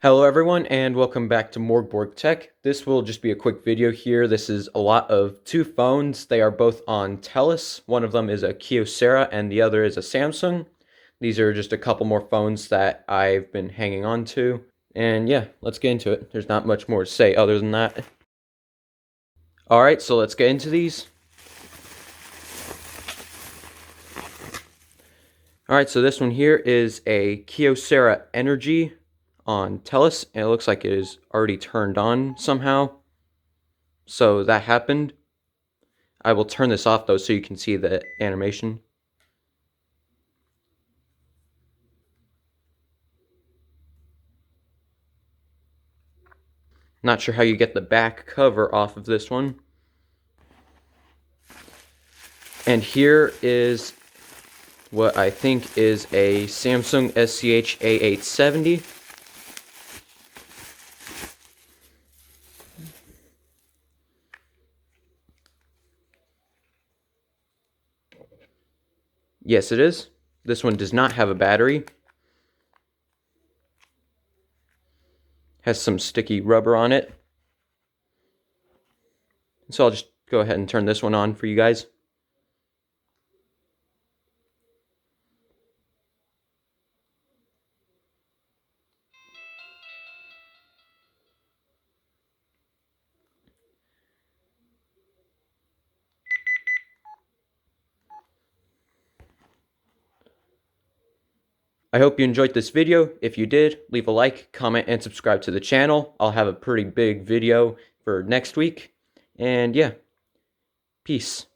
Hello everyone and welcome back to MORGBORG Tech. This will just be a quick video here. This is a lot of two phones. They are both on TELUS. One of them is a Kyocera and the other is a Samsung. These are just a couple more phones that I've been hanging on to. And yeah, let's get into it. There's not much more to say other than that. Alright, so let's get into these. Alright, so this one here is a Kyocera Energy on TELUS, and it looks like it is already turned on somehow. So that happened. I will turn this off though so you can see the animation. Not sure how you get the back cover off of this one. And here is what I think is a Samsung SCH A870. Yes, it is. This one does not have a battery. Has some sticky rubber on it. So I'll just go ahead and turn this one on for you guys. I hope you enjoyed this video. If you did, leave a like, comment, and subscribe to the channel. I'll have a pretty big video for next week. And yeah, peace.